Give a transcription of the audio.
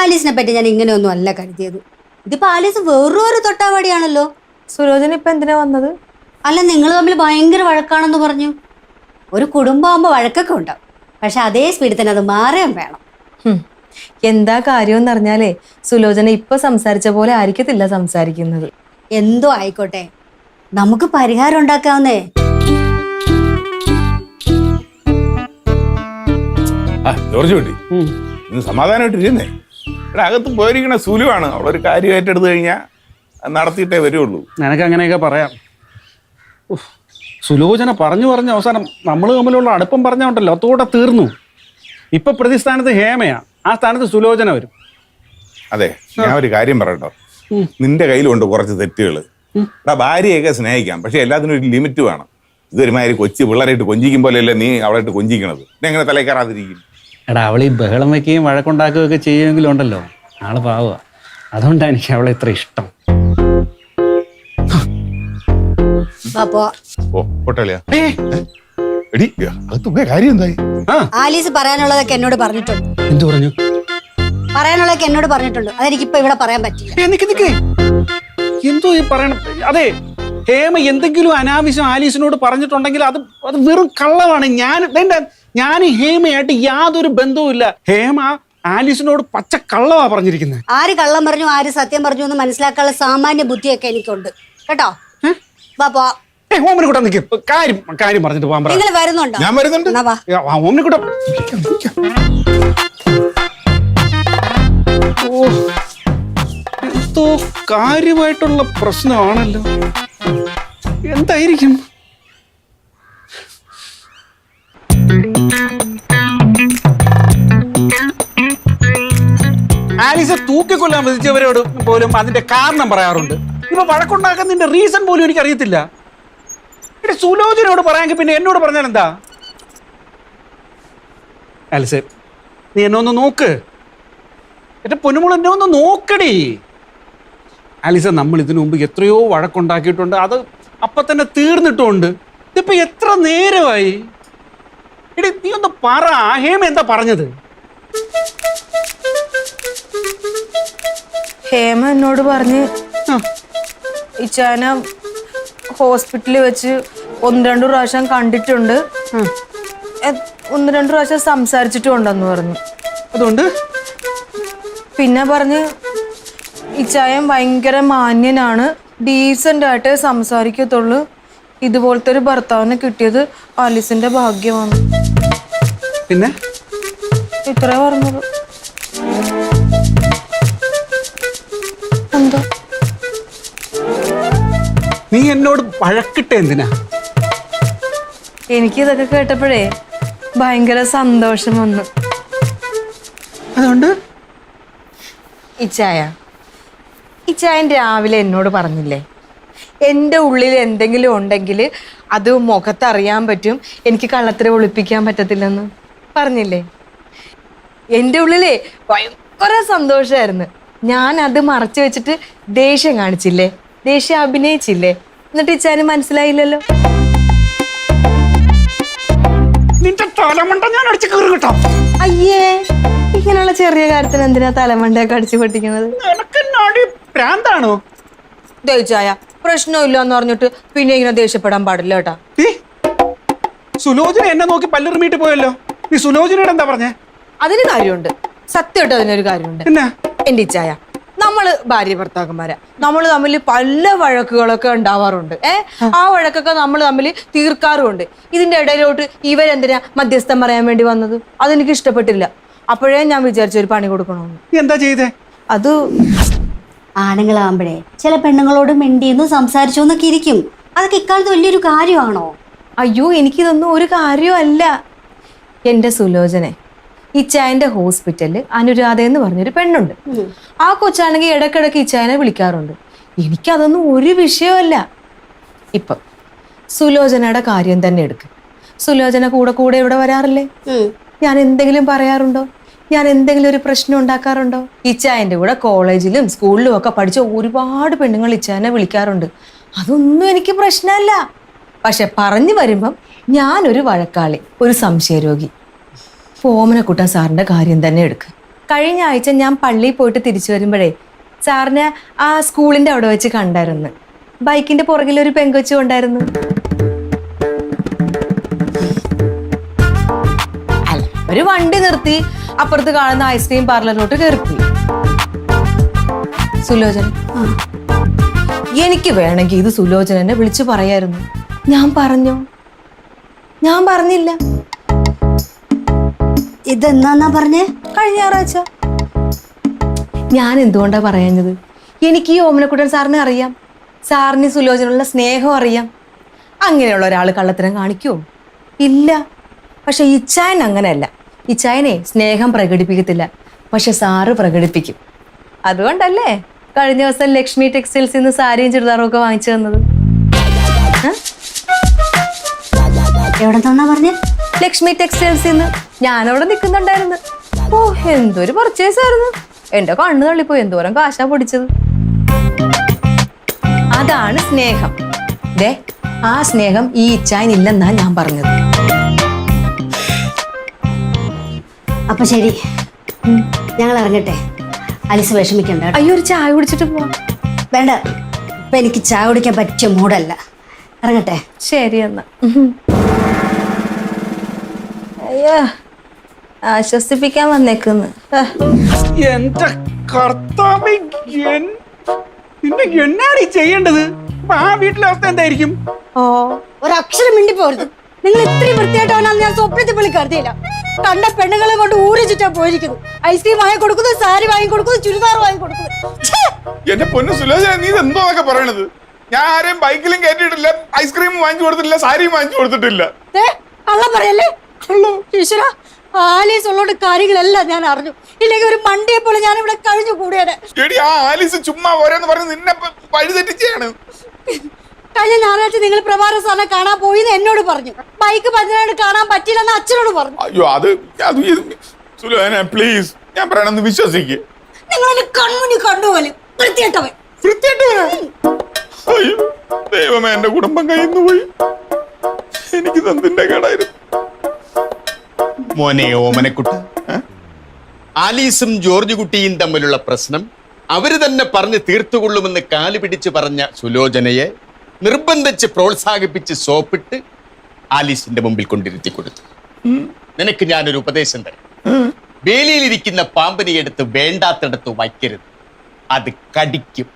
ആലീസിനെ പറ്റി ഞാൻ ഇങ്ങനെയൊന്നും അല്ല കരുതിയത്. ഇതിപ്പോ ആലീസ് വേറൊരു തൊട്ടാവാടിയാണല്ലോ. സുലോചന ഇപ്പൊ എന്തിനാ വന്നത്? അല്ല, നിങ്ങൾ തമ്മിൽ ഭയങ്കര വഴക്കാണെന്ന് പറഞ്ഞു. ഒരു കുടുംബമാകുമ്പോ വഴക്കൊക്കെ ഉണ്ടാവും, പക്ഷെ അതേ സ്പീഡിൽ തന്നെ അത് മാറുകയും വേണം. എന്താ കാര്യം എന്ന് അറിഞ്ഞാലേ സുലോചന ഇപ്പൊ സംസാരിച്ച പോലെ ആയിരിക്കത്തില്ല സംസാരിക്കുന്നത്. എന്തോ ആയിക്കോട്ടെ, നമുക്ക് പരിഹാരം ഉണ്ടാക്കാവുന്നേ. ജോർജ് കുട്ടി, ഇന്ന് സമാധാനമായിട്ടിരുന്നേ. ഇവിടെ അകത്ത് പോയിരിക്കണ സുലുവാണ്. അവളൊരു കാര്യമായിട്ട് എടുത്തു കഴിഞ്ഞാൽ നടത്തിയിട്ടേ വരുള്ളൂ. നിനക്ക് അങ്ങനെയൊക്കെ പറയാം. സുലോചന പറഞ്ഞു അവസാനം നമ്മൾ തമ്മിലുള്ള അടുപ്പം പറഞ്ഞോണ്ടല്ലോ അതോടെ തീർന്നു. ഇപ്പൊ പ്രതിസ്ഥാനത്ത് ഹേമയാ, ആ സ്ഥാനത്ത് സുലോചന വരും. അതെ, ഞാൻ ഒരു കാര്യം പറയട്ടോ. നിന്റെ കയ്യിലുണ്ട് കുറച്ച് തെറ്റുകൾ. ഭാര്യയൊക്കെ സ്നേഹിക്കാം, പക്ഷെ എല്ലാത്തിനും ഒരു ലിമിറ്റ് വേണം. ഇതൊരുമാതിരി കൊച്ചു പിള്ളേരായിട്ട് കൊഞ്ചിക്കും പോലെയല്ലേ നീ അവളായിട്ട് കൊഞ്ചിക്കണത്. എങ്ങനെ തലയിൽ കയറാതിരിക്കും? എടാ, അവളീ ബഹളം വയ്ക്കുകയും വഴക്കുണ്ടാക്കുകയും ഒക്കെ ചെയ്യുമെങ്കിലും ഉണ്ടല്ലോ, ആള് പാവുക. അതുകൊണ്ടാണ് എനിക്ക് അവളെ ഇത്ര ഇഷ്ടം. ആലീസ് പറയാനുള്ളതൊക്കെ എന്നോട് പറഞ്ഞിട്ടുണ്ട്. എന്തു പറഞ്ഞു? പറയാനുള്ളതൊക്കെ എന്നോട് പറഞ്ഞിട്ടുണ്ട്. അതെനിക്കിപ്പോ ഇവിടെ പറയാൻ പറ്റില്ല. എന്തോ ഈ പറയണം? അതെ, ഹേമ എന്തെങ്കിലും അനാവശ്യം ആലീസിനോട് പറഞ്ഞിട്ടുണ്ടെങ്കിൽ അത് വെറും കള്ളമാണ്. ഞാൻ ഹേമയായിട്ട് യാതൊരു ബന്ധവുമില്ല. ഹേമ ആലീസിനോട് പച്ച കള്ളവാ പറഞ്ഞിരിക്കുന്നത്. ആര് കള്ളം പറഞ്ഞു ആര് സത്യം പറഞ്ഞു എന്ന് മനസ്സിലാക്കാനുള്ള സാമാന്യ ബുദ്ധിയൊക്കെ എനിക്കുണ്ട് കേട്ടോ. ഓമനക്കുട്ട നിൽക്കും, കാര്യം പറഞ്ഞിട്ട് പോകാൻ പറയാം. നിങ്ങൾ വരുന്നുണ്ടോ? ഞാൻ വരുന്നുണ്ട്. ഓമനക്കുട്ട എന്തോ കാര്യമായിട്ടുള്ള പ്രശ്നമാണല്ലോ. എന്തായിരിക്കും? ആലീസ തൂക്കിക്കൊല്ലാൻ വിധിച്ചവരോട് പോലും അതിന്റെ കാരണം പറയാറുണ്ട്. ഇപ്പൊ വഴക്കുണ്ടാക്കുന്നതിന്റെ റീസൺ പോലും എനിക്ക് അറിയത്തില്ല. എന്റെ സുലോചനയോട് പറയാമെങ്കിൽ പിന്നെ എന്നോട് പറഞ്ഞാൽ എന്താ? ആലിസെ, നീ എന്നെ ഒന്ന് നോക്ക്. എന്റെ പൊന്നുമോൾ എന്നെ ഒന്ന് നോക്കടി. ആലിസ, നമ്മൾ ഇതിനു മുമ്പ് എത്രയോ വഴക്കുണ്ടാക്കിയിട്ടുണ്ട്. അത് അപ്പൊ തന്നെ തീർന്നിട്ടുണ്ട്. ഇതിപ്പോ എത്ര നേരമായി? എടി, നീ ഒന്ന് പറ. ഹേമ എന്താ പറഞ്ഞത്? ഹേമ എന്നോട് പറഞ്ഞ് ഇച്ചാന ഹോസ്പിറ്റലിൽ വെച്ച് 1-2 പ്രാവശ്യം കണ്ടിട്ടുണ്ട്, 1-2 പ്രാവശ്യം സംസാരിച്ചിട്ടുണ്ടെന്ന് പറഞ്ഞു. അതുകൊണ്ട് പിന്നെ പറഞ്ഞ് ഇച്ചായൻ ഭയങ്കര മാന്യനാണ്, ഡീസന്റ് ആയിട്ടേ സംസാരിക്കത്തുള്ളൂ, ഇതുപോലത്തെ ഒരു ഭർത്താവിനെ കിട്ടിയത് ആലീസിന്റെ ഭാഗ്യമാണ്. പിന്നെ ഇത്രേ പറഞ്ഞത്. എന്താ നീ എന്നോട് വഴക്കിട്ടെ എന്തിനാ? എനിക്കിതൊക്കെ കേട്ടപ്പോഴേ ഭയങ്കര സന്തോഷം വന്നു. അതുകൊണ്ട് ഇച്ചായൻ രാവിലെ എന്നോട് പറഞ്ഞില്ലേ, എൻ്റെ ഉള്ളിൽ എന്തെങ്കിലും ഉണ്ടെങ്കിൽ അത് മുഖത്തറിയാൻ പറ്റും, എനിക്ക് കള്ളത്തിനെ ഒളിപ്പിക്കാൻ പറ്റത്തില്ലെന്ന് പറഞ്ഞില്ലേ. എൻ്റെ ഉള്ളിലേ ഭയങ്കര സന്തോഷമായിരുന്നു. ഞാൻ അത് മറച്ചു വെച്ചിട്ട് ദേഷ്യം കാണിച്ചില്ലേ, ദേഷ്യം അഭിനയിച്ചില്ലേ, എന്നിട്ട് ഇച്ചാന് മനസ്സിലായില്ലല്ലോ. നിന്റെ തലമണ്ട ഞാൻ അടിച്ചു കയറി കേട്ടോ. അയ്യേ, ഇങ്ങനെയുള്ള ചെറിയ കാര്യത്തിന് എന്തിനാ തലമണ്ടയൊക്കെ അടിച്ചു പൊട്ടിക്കുന്നത്? പ്രാന്താണോ? ദേഷ്യായ പ്രശ്നമില്ല എന്ന് പറഞ്ഞിട്ട് പിന്നെ ഇങ്ങനെ ദേഷ്യപ്പെടാൻ പാടില്ല കേട്ടാ. സുലോചന എന്നെ നോക്കി പല്ലിറുമീട്ട് പോയല്ലോ. നീ സുലോചനയോട് എന്താ പറഞ്ഞേ? അതിന് കാര്യമുണ്ട്, സത്യമായിട്ട് അതിനൊരു കാര്യമുണ്ട്. എന്റെ ഇച്ചായ, നമ്മള് ഭാര്യ ഭർത്താക്കന്മാരാ, നമ്മൾ തമ്മിൽ പല വഴക്കുകളൊക്കെ ഉണ്ടാവാറുണ്ട്. ആ വഴക്കൊക്കെ നമ്മൾ തമ്മിൽ തീർക്കാറുമുണ്ട്. ഇതിന്റെ ഇടയിലോട്ട് ഇവരെന്തിനാ മധ്യസ്ഥം പറയാൻ വേണ്ടി വന്നത്? അതെനിക്ക് ഇഷ്ടപ്പെട്ടില്ല. അപ്പോഴേ ഞാൻ വിചാരിച്ച ഒരു പണി കൊടുക്കണമെന്ന്. എന്താ ചെയ്തേ? അത് ആണുങ്ങളാകുമ്പോഴേ ചില പെണ്ണുങ്ങളോട് മിണ്ടിയെന്ന് സംസാരിച്ചു എന്നൊക്കെ ഇരിക്കും. അതൊക്കെ ഇക്കാലത്ത് വലിയൊരു കാര്യമാണോ? അയ്യോ, എനിക്കിതൊന്നും ഒരു കാര്യമല്ല. എന്റെ സുലോചനെ, ഇച്ചായന്റെ ഹോസ്പിറ്റലിൽ അനുരാധ എന്ന് പറഞ്ഞൊരു പെണ്ണുണ്ട്. ആ കൊച്ചാണെങ്കിൽ ഇടക്കിടക്ക് ഇച്ചായനെ വിളിക്കാറുണ്ട്. എനിക്കതൊന്നും ഒരു വിഷയമല്ല. ഇപ്പം സുലോചനയുടെ കാര്യം തന്നെ എടുക്കും. സുലോചന കൂടെ ഇവിടെ വരാറില്ലേ? ഞാൻ എന്തെങ്കിലും പറയാറുണ്ടോ? ഞാൻ എന്തെങ്കിലും ഒരു പ്രശ്നം ഉണ്ടാക്കാറുണ്ടോ? ഇച്ചായന്റെ കൂടെ കോളേജിലും സ്കൂളിലും ഒക്കെ പഠിച്ച ഒരുപാട് പെണ്ണുങ്ങൾ ഇച്ചായനെ വിളിക്കാറുണ്ട്. അതൊന്നും എനിക്ക് പ്രശ്നമല്ല. പക്ഷെ പറഞ്ഞു വരുമ്പം ഞാനൊരു വഴക്കാളി, ഒരു സംശയരോഗി. ഓമനക്കുട്ടൻ സാറിന്റെ കാര്യം തന്നെ എടുക്കുക. കഴിഞ്ഞ ആഴ്ച ഞാൻ പള്ളിയിൽ പോയിട്ട് തിരിച്ചു വരുമ്പോഴേ സാറിനെ ആ സ്കൂളിന്റെ അവിടെ വെച്ച് കണ്ടായിരുന്നു. ബൈക്കിന്റെ പുറകിൽ ഒരു പെങ്കൊച്ചു ഉണ്ടായിരുന്നു. അല്ല, ഒരു വണ്ടി നിർത്തി അപ്പുറത്ത് കാണുന്ന ഐസ്ക്രീം പാർലറിലോട്ട് കയറിപ്പോയി. സുലോചന, എനിക്ക് വേണമെങ്കിൽ ഇത് സുലോചനനെ വിളിച്ചു പറയായിരുന്നു. ഞാൻ പറഞ്ഞോ? ഞാൻ പറഞ്ഞില്ല. ഇതെന്നാ പറഞ്ഞേ? കഴിഞ്ഞ ഞായറാഴ്ച. ഞാൻ എന്തുകൊണ്ടാ പറയാഞ്ഞത്? എനിക്ക് ഈ ഓമനക്കുട്ടൻ സാറിനെ അറിയാം. സാറിന് സുലോചനയുള്ള സ്നേഹം അറിയാം. അങ്ങനെയുള്ള ഒരാൾ കള്ളത്തരം കാണിക്കുമോ? ഇല്ല. പക്ഷെ ഇച്ചായൻ അങ്ങനെയല്ല. ഇച്ചായനെ സ്നേഹം പ്രകടിപ്പിക്കത്തില്ല, പക്ഷെ സാറ് പ്രകടിപ്പിക്കും. അതുകൊണ്ടല്ലേ കഴിഞ്ഞ ദിവസം ലക്ഷ്മി ടെക്സ്റ്റൈൽസിൽ നിന്ന് സാരിയും ചുരിദാറും ഒക്കെ വാങ്ങിച്ചു തന്നത്? എവിടെ തന്നാ പറഞ്ഞേ? ലക്ഷ്മി ടെക്സ്റ്റൈൽസിൽ നിന്ന്. ഞാനവിടെ നിൽക്കുന്നുണ്ടായിരുന്നു. ഓ, എന്തൊരു പർച്ചേസ് ആയിരുന്നു. എന്റെ കണ്ണ് തള്ളിപ്പോയി. എന്തോരം കാശാ പൊടിച്ചത്. അതാണ് സ്നേഹം. ദേ, ആ സ്നേഹം ഈ ഇച്ചായൻ ഇല്ലെന്നാ ഞാൻ പറഞ്ഞത്. അപ്പൊ ശരി, ഞങ്ങൾ ഇറങ്ങട്ടെ. അലിസ് വിഷമിക്കണ്ട. അയ്യോ, ഒരു ചായ കുടിച്ചിട്ട് പോവാം. വേണ്ട, ഇപ്പൊ എനിക്ക് ചായ കുടിക്കാൻ പറ്റിയ മൂടല്ല. ഇറങ്ങട്ടെ. ശരി എന്നാ. അയ്യോ, ആശ്വസിപ്പിക്കാൻ വന്നേക്കുന്നു. എന്റെ കർത്താവേ, നിന്നെ എന്നാണ് ഈ ചെയ്യേണ്ടത്? അപ്പൊ ആ വീട്ടിലെ അവസ്ഥ എന്തായിരിക്കും? ഒരക്ഷരം മിണ്ടി പോരുത്. നിങ്ങൾ ഇത്രയും വൃത്തിയായിട്ടാണെന്ന് ഞാൻ സ്വപ്നത്തിൽ പോലും കരുതിയില്ല. കണ്ട പെണ്ണുങ്ങളെ കൊണ്ട് ഊരി ചുറ്റാ പോയിരിക്കുന്നു. ഐസ്ക്രീം വാങ്ങി കൊടുക്കുന്നു, സാരി വാങ്ങി കൊടുക്കുന്നു, ചുരിദാർ വാങ്ങി കൊടുക്കുന്നു. എന്റെ പൊന്നു സുലോചന, നീ ഇതെന്തോന്നൊക്കെ പറയണത്? ഞാൻ ആരെയും ബൈക്കിലും കയറ്റിയിട്ടില്ല, ഐസ്ക്രീം വാങ്ങിച്ചു കൊടുത്തിട്ടില്ല, സാരിയും വാങ്ങിച്ചു കൊടുത്തിട്ടില്ല. കള്ളം പറയല്ലേ? ഈശ്വര, ആലീസ് ഉള്ളോണ്ട് കാര്യങ്ങളെല്ലാം ഞാൻ അറിഞ്ഞു. ഇല്ലെങ്കിൽ ഒരു മണ്ടിയെ പോലെ ഞാൻ ഇവിടെ കഴിഞ്ഞു കൂടിയാണ്. എടി, ആ ആലീസ് ചുമ്മാ ഓരോന്ന് പറഞ്ഞ് നിന്നെ വഴിതെറ്റിച്ചാണ്. കഴിഞ്ഞ ഞായറാഴ്ച നിങ്ങൾ പ്രഭാര സാറിനെ കാണാൻ പോയി എന്ന് എന്നോട് പറഞ്ഞു. ബൈക്ക് പഞ്ചറായിട്ട് കാണാൻ പറ്റില്ലെന്ന് അച്ഛനോട് പറഞ്ഞു. അയ്യോ, അത് സുലോചന പ്ലീസ്, ഞാൻ പറയണമെന്ന് വിശ്വസിക്ക്. നിങ്ങൾ എന്നെ കൺമുന്നിൽ കണ്ടുപോലും വൃത്തിയായിട്ടവൻ. അയ്യോ ദൈവമേ, എന്റെ കുടുംബം കയ്യിൽ പോയി. എനിക്ക് തന്നിന്റെ കേടായിരുന്നു. മോനെ ഓമനക്കുട്ട, ആലീസും ജോർജ് കുട്ടിയും തമ്മിലുള്ള പ്രശ്നം അവര് തന്നെ പറഞ്ഞ് തീർത്തുകൊള്ളുമെന്ന് കാല് പിടിച്ച് പറഞ്ഞ സുലോചനയെ നിർബന്ധിച്ച് പ്രോത്സാഹിപ്പിച്ച് സോപ്പിട്ട് ആലീസിന്റെ മുമ്പിൽ കൊണ്ടിരുത്തി കൊടുത്തു. നിനക്ക് ഞാനൊരു ഉപദേശം തരാം. വേലിയിലിരിക്കുന്ന പാമ്പിനെ എടുത്ത് വേണ്ടാത്തടത്ത് വയ്ക്കരുത്, അത് കടിക്കും.